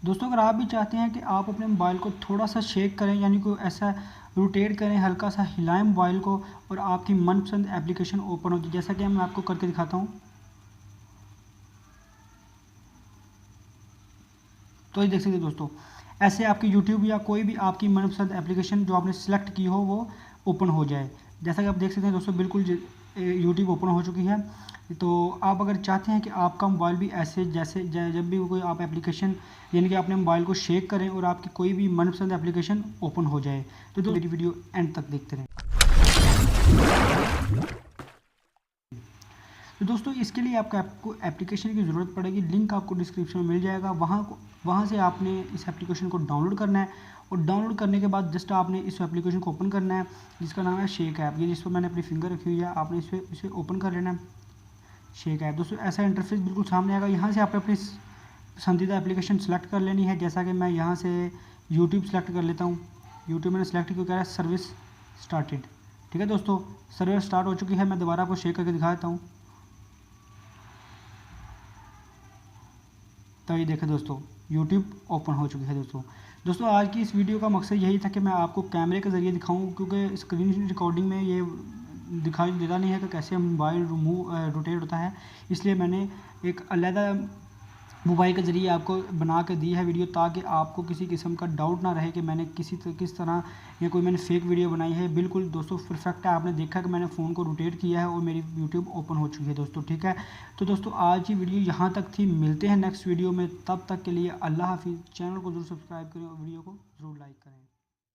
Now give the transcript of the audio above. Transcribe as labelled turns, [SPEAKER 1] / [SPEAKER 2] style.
[SPEAKER 1] दोस्तों अगर आप भी चाहते हैं कि आप अपने मोबाइल को थोड़ा सा शेक करें, यानी कि ऐसा रोटेट करें, हल्का सा हिलाएं मोबाइल को और आपकी मनपसंद एप्लीकेशन ओपन होगी, जैसा कि मैं आपको करके दिखाता हूं। तो ये देख सकते हैं दोस्तों, ऐसे आपकी यूट्यूब या कोई भी आपकी मनपसंद एप्लीकेशन जो आपने सेलेक्ट की हो वो ओपन हो जाए। जैसा कि आप देख सकते हैं दोस्तों, बिल्कुल यूट्यूब ओपन हो चुकी है। तो आप अगर चाहते हैं कि आपका मोबाइल भी ऐसे जैसे जब भी कोई आप एप्लीकेशन, यानी कि अपने मोबाइल को शेक करें और आपकी कोई भी मनपसंद एप्लीकेशन ओपन हो जाए, तो मेरी वीडियो एंड तक देखते रहें। तो दोस्तों इसके लिए आपको एप्लीकेशन की ज़रूरत पड़ेगी। लिंक आपको डिस्क्रिप्शन में मिल जाएगा, वहाँ से आपने इस एप्लीकेशन को डाउनलोड करना है। और डाउनलोड करने के बाद जस्ट आपने इस एप्लीकेशन को ओपन करना है, जिसका नाम है शेक ऐप। ये जिस पर मैंने अपनी फिंगर रखी हुई है, आपने इसे ओपन कर लेना है, शेक ऐप। दोस्तों ऐसा इंटरफेस बिल्कुल सामने आएगा। यहाँ से आपने अपनी पसंदीदा एप्लीकेशन सेलेक्ट कर लेनी है। जैसा कि मैं यहाँ से यूट्यूब सेलेक्ट कर लेता हूँ। यूट्यूब मैंने सेलेक्ट किया, कह रहा है सर्विस स्टार्टेड। ठीक है दोस्तों, सर्विस स्टार्ट हो चुकी है। मैं दोबारा आपको शेक करके दिखा देता हूँ। तो ये देखें दोस्तों, YouTube ओपन हो चुकी है। दोस्तों आज की इस वीडियो का मकसद यही था कि मैं आपको कैमरे के ज़रिए दिखाऊं, क्योंकि स्क्रीन रिकॉर्डिंग में ये दिखाई देता नहीं है कि कैसे मोबाइल रोटेट होता है। इसलिए मैंने एक अलहदा मोबाइल के ज़रिए आपको बना के दी है वीडियो, ताकि आपको किसी किस्म का डाउट ना रहे कि मैंने किस तरह या कोई मैंने फ़ेक वीडियो बनाई है। बिल्कुल दोस्तों परफेक्ट है। आपने देखा कि मैंने फ़ोन को रोटेट किया है और मेरी यूट्यूब ओपन हो चुकी है दोस्तों। ठीक है, तो दोस्तों आज की वीडियो यहाँ तक थी। मिलते हैं नेक्स्ट वीडियो में, तब तक के लिए अल्लाह हाफिज़। चैनल को ज़रूर सब्सक्राइब करें और वीडियो को ज़रूर लाइक करें।